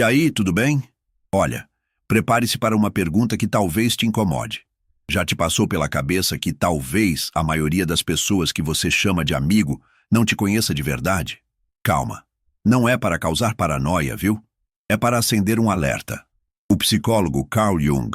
E aí, tudo bem? Olha, prepare-se para uma pergunta que talvez te incomode. Já te passou pela cabeça que talvez a maioria das pessoas que você chama de amigo não te conheça de verdade? Calma. Não é para causar paranoia, viu? É para acender um alerta. O psicólogo Carl Jung,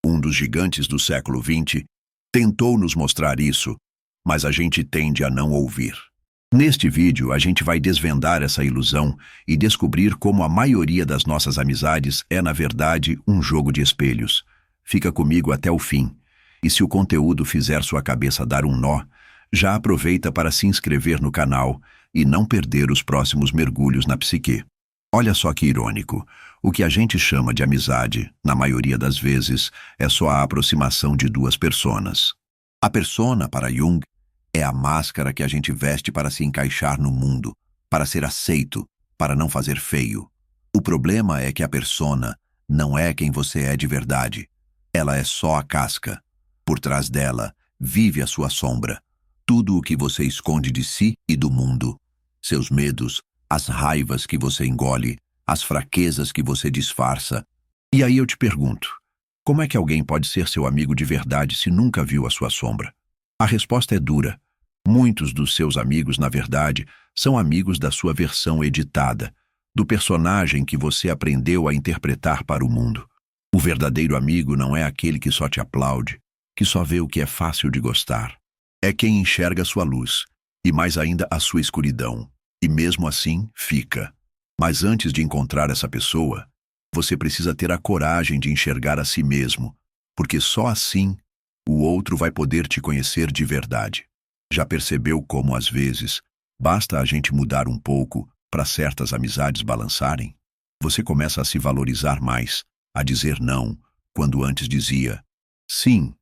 um dos gigantes do século XX, tentou nos mostrar isso, mas a gente tende a não ouvir. Neste vídeo, a gente vai desvendar essa ilusão e descobrir como a maioria das nossas amizades é, na verdade, um jogo de espelhos. Fica comigo até o fim. E se o conteúdo fizer sua cabeça dar um nó, já aproveita para se inscrever no canal e não perder os próximos mergulhos na psique. Olha só que irônico. O que a gente chama de amizade, na maioria das vezes, é só a aproximação de duas personas. A persona, para Jung, é a máscara que a gente veste para se encaixar no mundo, para ser aceito, para não fazer feio. O problema é que a persona não é quem você é de verdade. Ela é só a casca. Por trás dela, vive a sua sombra. Tudo o que você esconde de si e do mundo. Seus medos, as raivas que você engole, as fraquezas que você disfarça. E aí eu te pergunto, como é que alguém pode ser seu amigo de verdade se nunca viu a sua sombra? A resposta é dura. Muitos dos seus amigos, na verdade, são amigos da sua versão editada, do personagem que você aprendeu a interpretar para o mundo. O verdadeiro amigo não é aquele que só te aplaude, que só vê o que é fácil de gostar. É quem enxerga a sua luz, e mais ainda a sua escuridão, e mesmo assim fica. Mas antes de encontrar essa pessoa, você precisa ter a coragem de enxergar a si mesmo, porque só assim o outro vai poder te conhecer de verdade. Já percebeu como, às vezes, basta a gente mudar um pouco para certas amizades balançarem? Você começa a se valorizar mais, a dizer não, quando antes dizia sim,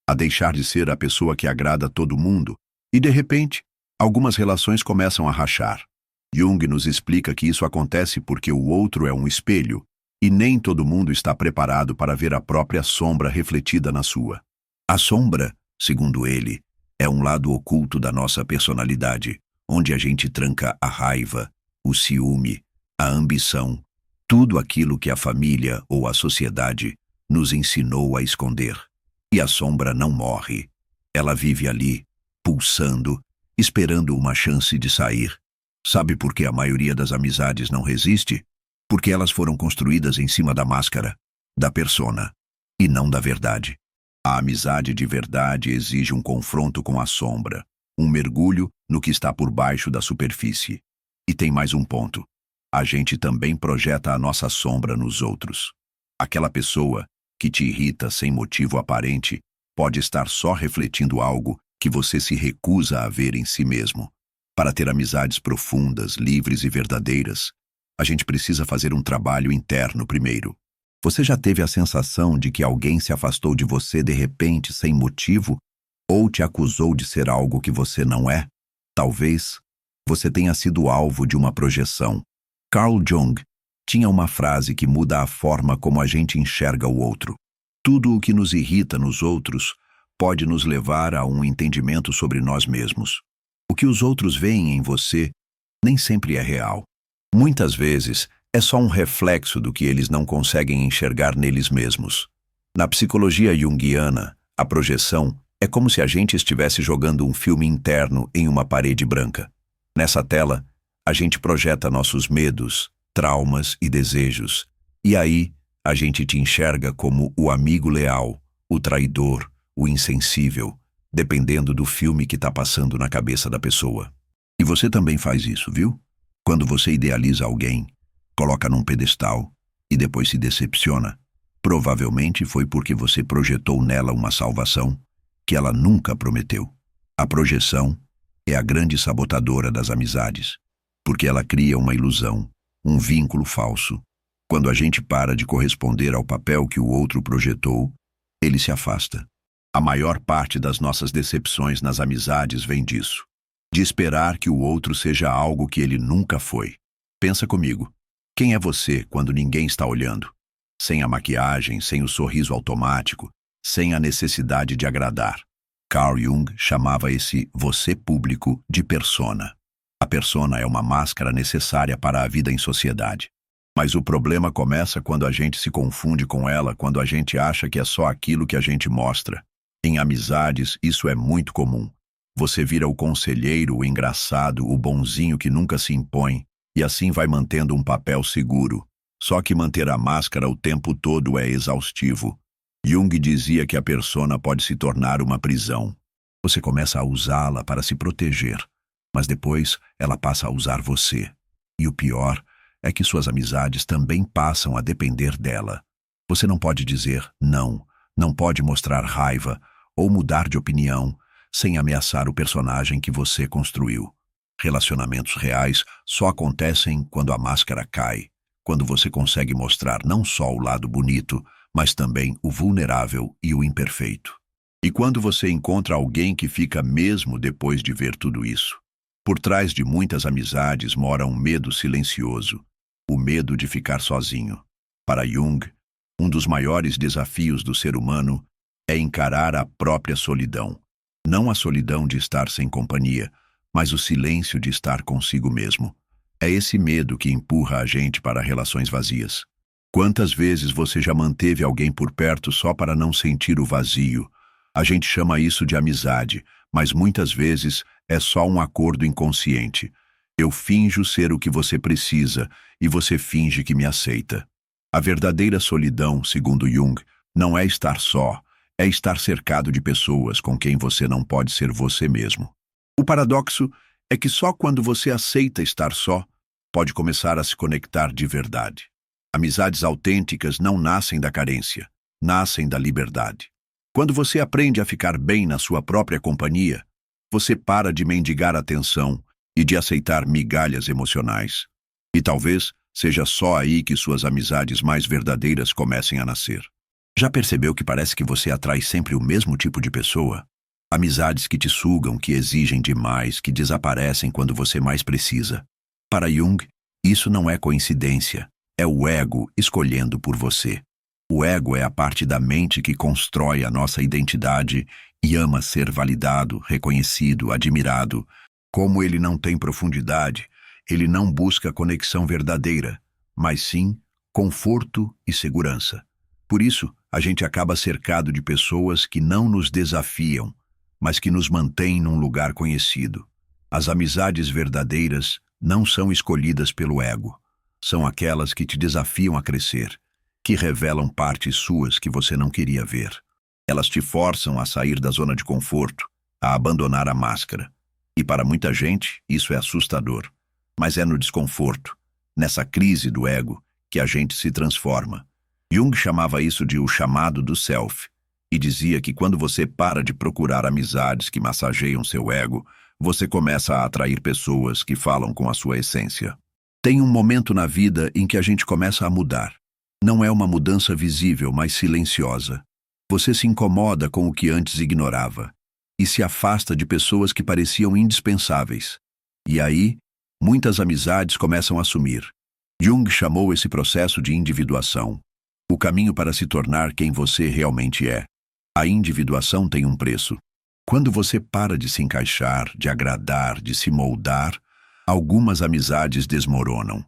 a deixar de ser a pessoa que agrada a todo mundo, e de repente, algumas relações começam a rachar. Jung nos explica que isso acontece porque o outro é um espelho, e nem todo mundo está preparado para ver a própria sombra refletida na sua. A sombra, segundo ele, é um lado oculto da nossa personalidade, onde a gente tranca a raiva, o ciúme, a ambição, tudo aquilo que a família ou a sociedade nos ensinou a esconder. E a sombra não morre. Ela vive ali, pulsando, esperando uma chance de sair. Sabe por que a maioria das amizades não resiste? Porque elas foram construídas em cima da máscara, da persona, e não da verdade. A amizade de verdade exige um confronto com a sombra, um mergulho no que está por baixo da superfície. E tem mais um ponto. A gente também projeta a nossa sombra nos outros. Aquela pessoa que te irrita sem motivo aparente pode estar só refletindo algo que você se recusa a ver em si mesmo. Para ter amizades profundas, livres e verdadeiras, a gente precisa fazer um trabalho interno primeiro. Você já teve a sensação de que alguém se afastou de você de repente sem motivo ou te acusou de ser algo que você não é? Talvez você tenha sido alvo de uma projeção. Carl Jung tinha uma frase que muda a forma como a gente enxerga o outro. Tudo o que nos irrita nos outros pode nos levar a um entendimento sobre nós mesmos. O que os outros veem em você nem sempre é real. Muitas vezes é só um reflexo do que eles não conseguem enxergar neles mesmos. Na psicologia junguiana, a projeção é como se a gente estivesse jogando um filme interno em uma parede branca. Nessa tela, a gente projeta nossos medos, traumas e desejos. E aí, a gente te enxerga como o amigo leal, o traidor, o insensível, dependendo do filme que está passando na cabeça da pessoa. E você também faz isso, viu? Quando você idealiza alguém, coloca num pedestal e depois se decepciona, provavelmente foi porque você projetou nela uma salvação que ela nunca prometeu. A projeção é a grande sabotadora das amizades, porque ela cria uma ilusão, um vínculo falso. Quando a gente para de corresponder ao papel que o outro projetou, ele se afasta. A maior parte das nossas decepções nas amizades vem disso, de esperar que o outro seja algo que ele nunca foi. Pensa comigo. Quem é você quando ninguém está olhando? Sem a maquiagem, sem o sorriso automático, sem a necessidade de agradar. Carl Jung chamava esse você público de persona. A persona é uma máscara necessária para a vida em sociedade. Mas o problema começa quando a gente se confunde com ela, quando a gente acha que é só aquilo que a gente mostra. Em amizades, isso é muito comum. Você vira o conselheiro, o engraçado, o bonzinho que nunca se impõe, e assim vai mantendo um papel seguro. Só que manter a máscara o tempo todo é exaustivo. Jung dizia que a persona pode se tornar uma prisão. Você começa a usá-la para se proteger, mas depois ela passa a usar você. E o pior é que suas amizades também passam a depender dela. Você não pode dizer não, não pode mostrar raiva ou mudar de opinião sem ameaçar o personagem que você construiu. Relacionamentos reais só acontecem quando a máscara cai, quando você consegue mostrar não só o lado bonito, mas também o vulnerável e o imperfeito. E quando você encontra alguém que fica mesmo depois de ver tudo isso. Por trás de muitas amizades mora um medo silencioso, o medo de ficar sozinho. Para Jung, um dos maiores desafios do ser humano é encarar a própria solidão. Não a solidão de estar sem companhia, mas o silêncio de estar consigo mesmo. É esse medo que empurra a gente para relações vazias. Quantas vezes você já manteve alguém por perto só para não sentir o vazio? A gente chama isso de amizade, mas muitas vezes é só um acordo inconsciente. Eu finjo ser o que você precisa e você finge que me aceita. A verdadeira solidão, segundo Jung, não é estar só, é estar cercado de pessoas com quem você não pode ser você mesmo. O paradoxo é que só quando você aceita estar só, pode começar a se conectar de verdade. Amizades autênticas não nascem da carência, nascem da liberdade. Quando você aprende a ficar bem na sua própria companhia, você para de mendigar atenção e de aceitar migalhas emocionais. E talvez seja só aí que suas amizades mais verdadeiras comecem a nascer. Já percebeu que parece que você atrai sempre o mesmo tipo de pessoa? Amizades que te sugam, que exigem demais, que desaparecem quando você mais precisa. Para Jung, isso não é coincidência, é o ego escolhendo por você. O ego é a parte da mente que constrói a nossa identidade e ama ser validado, reconhecido, admirado. Como ele não tem profundidade, ele não busca conexão verdadeira, mas sim conforto e segurança. Por isso, a gente acaba cercado de pessoas que não nos desafiam, mas que nos mantêm num lugar conhecido. As amizades verdadeiras não são escolhidas pelo ego. São aquelas que te desafiam a crescer, que revelam partes suas que você não queria ver. Elas te forçam a sair da zona de conforto, a abandonar a máscara. E para muita gente, isso é assustador. Mas é no desconforto, nessa crise do ego, que a gente se transforma. Jung chamava isso de o chamado do self, e dizia que quando você para de procurar amizades que massageiam seu ego, você começa a atrair pessoas que falam com a sua essência. Tem um momento na vida em que a gente começa a mudar. Não é uma mudança visível, mas silenciosa. Você se incomoda com o que antes ignorava e se afasta de pessoas que pareciam indispensáveis. E aí, muitas amizades começam a sumir. Jung chamou esse processo de individuação, o caminho para se tornar quem você realmente é. A individuação tem um preço. Quando você para de se encaixar, de agradar, de se moldar, algumas amizades desmoronam.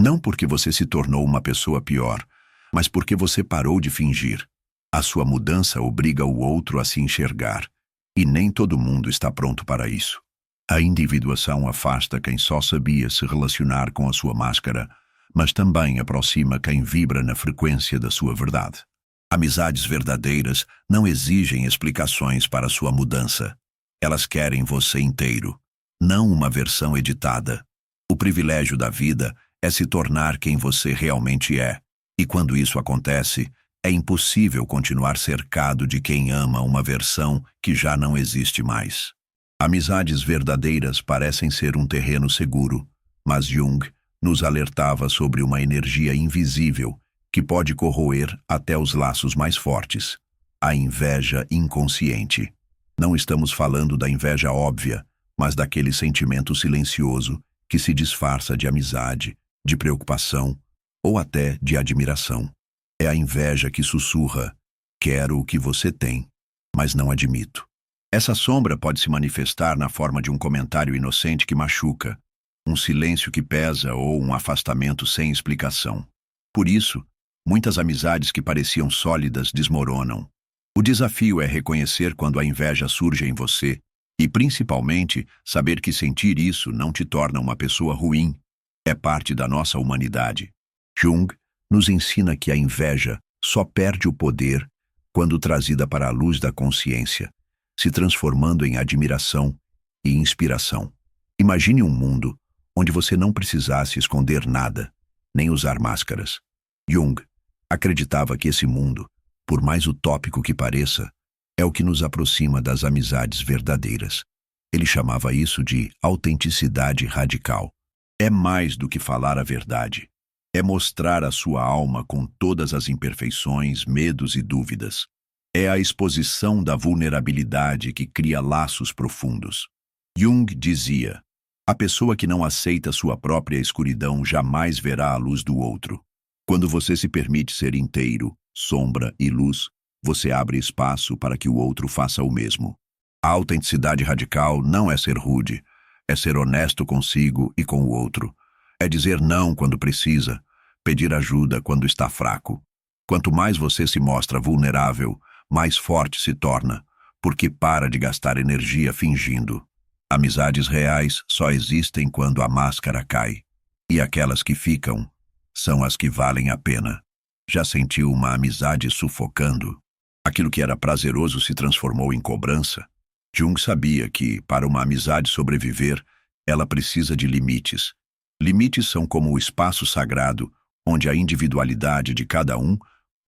Não porque você se tornou uma pessoa pior, mas porque você parou de fingir. A sua mudança obriga o outro a se enxergar, e nem todo mundo está pronto para isso. A individuação afasta quem só sabia se relacionar com a sua máscara, mas também aproxima quem vibra na frequência da sua verdade. Amizades verdadeiras não exigem explicações para sua mudança. Elas querem você inteiro, não uma versão editada. O privilégio da vida é se tornar quem você realmente é. E quando isso acontece, é impossível continuar cercado de quem ama uma versão que já não existe mais. Amizades verdadeiras parecem ser um terreno seguro, mas Jung nos alertava sobre uma energia invisível que pode corroer até os laços mais fortes. A inveja inconsciente. Não estamos falando da inveja óbvia, mas daquele sentimento silencioso que se disfarça de amizade, de preocupação ou até de admiração. É a inveja que sussurra: quero o que você tem, mas não admito. Essa sombra pode se manifestar na forma de um comentário inocente que machuca, um silêncio que pesa ou um afastamento sem explicação. Por isso, muitas amizades que pareciam sólidas desmoronam. O desafio é reconhecer quando a inveja surge em você e, principalmente, saber que sentir isso não te torna uma pessoa ruim. É parte da nossa humanidade. Jung nos ensina que a inveja só perde o poder quando trazida para a luz da consciência, se transformando em admiração e inspiração. Imagine um mundo onde você não precisasse esconder nada, nem usar máscaras. Jung acreditava que esse mundo, por mais utópico que pareça, é o que nos aproxima das amizades verdadeiras. Ele chamava isso de autenticidade radical. É mais do que falar a verdade. É mostrar a sua alma com todas as imperfeições, medos e dúvidas. É a exposição da vulnerabilidade que cria laços profundos. Jung dizia: a pessoa que não aceita sua própria escuridão jamais verá a luz do outro. Quando você se permite ser inteiro, sombra e luz, você abre espaço para que o outro faça o mesmo. A autenticidade radical não é ser rude, é ser honesto consigo e com o outro. É dizer não quando precisa, pedir ajuda quando está fraco. Quanto mais você se mostra vulnerável, mais forte se torna, porque para de gastar energia fingindo. Amizades reais só existem quando a máscara cai. E aquelas que ficam são as que valem a pena. Já sentiu uma amizade sufocando? Aquilo que era prazeroso se transformou em cobrança? Jung sabia que, para uma amizade sobreviver, ela precisa de limites. Limites são como o espaço sagrado onde a individualidade de cada um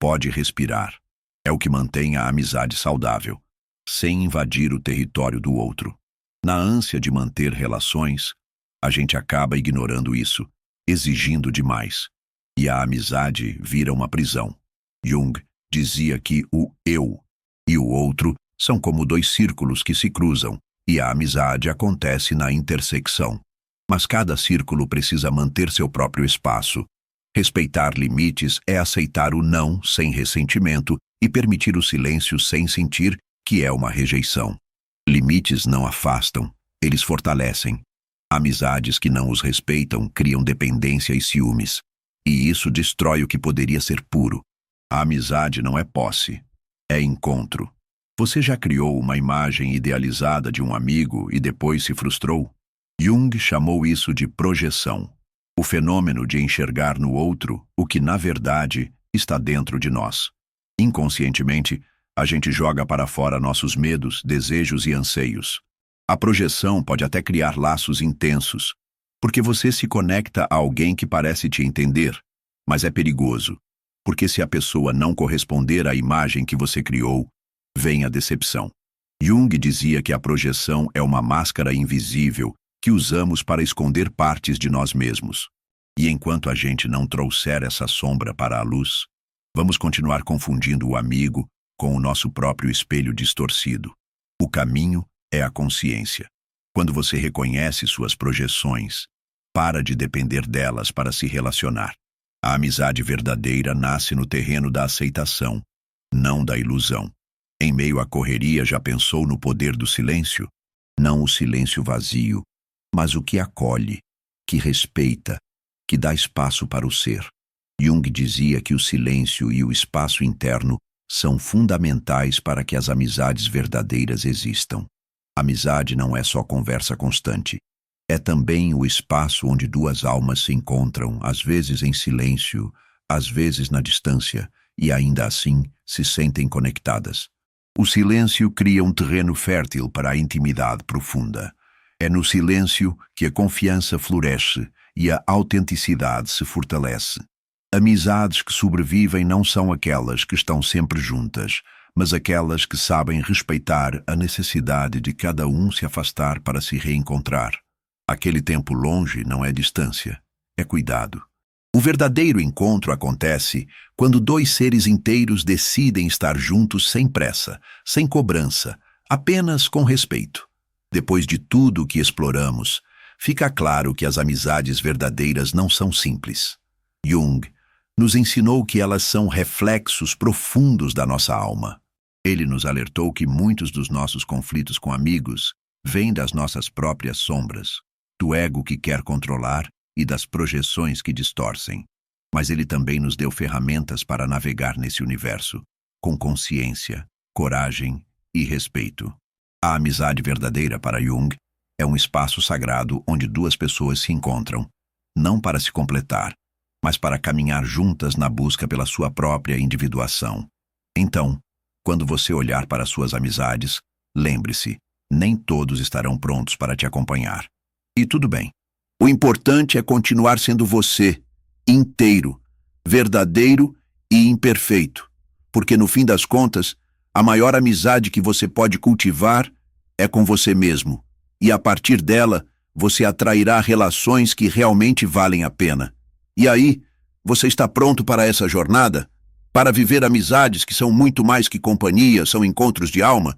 pode respirar. É o que mantém a amizade saudável, sem invadir o território do outro. Na ânsia de manter relações, a gente acaba ignorando isso, exigindo demais. E a amizade vira uma prisão. Jung dizia que o eu e o outro são como dois círculos que se cruzam, e a amizade acontece na intersecção. Mas cada círculo precisa manter seu próprio espaço. Respeitar limites é aceitar o não sem ressentimento e permitir o silêncio sem sentir que é uma rejeição. Limites não afastam, eles fortalecem. Amizades que não os respeitam criam dependência e ciúmes. E isso destrói o que poderia ser puro. A amizade não é posse, é encontro. Você já criou uma imagem idealizada de um amigo e depois se frustrou? Jung chamou isso de projeção, o fenômeno de enxergar no outro o que, na verdade, está dentro de nós. Inconscientemente, a gente joga para fora nossos medos, desejos e anseios. A projeção pode até criar laços intensos, porque você se conecta a alguém que parece te entender, mas é perigoso, porque se a pessoa não corresponder à imagem que você criou, vem a decepção. Jung dizia que a projeção é uma máscara invisível que usamos para esconder partes de nós mesmos. E enquanto a gente não trouxer essa sombra para a luz, vamos continuar confundindo o amigo com o nosso próprio espelho distorcido. O caminho é a consciência. Quando você reconhece suas projeções, para de depender delas para se relacionar. A amizade verdadeira nasce no terreno da aceitação, não da ilusão. Em meio à correria, já pensou no poder do silêncio? Não o silêncio vazio, mas o que acolhe, que respeita, que dá espaço para o ser. Jung dizia que o silêncio e o espaço interno são fundamentais para que as amizades verdadeiras existam. Amizade não é só conversa constante. É também o espaço onde duas almas se encontram, às vezes em silêncio, às vezes na distância, e ainda assim se sentem conectadas. O silêncio cria um terreno fértil para a intimidade profunda. É no silêncio que a confiança floresce e a autenticidade se fortalece. Amizades que sobrevivem não são aquelas que estão sempre juntas, mas aquelas que sabem respeitar a necessidade de cada um se afastar para se reencontrar. Aquele tempo longe não é distância, é cuidado. O verdadeiro encontro acontece quando dois seres inteiros decidem estar juntos sem pressa, sem cobrança, apenas com respeito. Depois de tudo o que exploramos, fica claro que as amizades verdadeiras não são simples. Jung nos ensinou que elas são reflexos profundos da nossa alma. Ele nos alertou que muitos dos nossos conflitos com amigos vêm das nossas próprias sombras. do ego que quer controlar e das projeções que distorcem. Mas ele também nos deu ferramentas para navegar nesse universo, com consciência, coragem e respeito. A amizade verdadeira para Jung é um espaço sagrado onde duas pessoas se encontram, não para se completar, mas para caminhar juntas na busca pela sua própria individuação. Então, quando você olhar para suas amizades, lembre-se, nem todos estarão prontos para te acompanhar. E tudo bem. O importante é continuar sendo você, inteiro, verdadeiro e imperfeito, porque no fim das contas, a maior amizade que você pode cultivar é com você mesmo, e a partir dela, você atrairá relações que realmente valem a pena. E aí, você está pronto para essa jornada? Para viver amizades que são muito mais que companhia, são encontros de alma?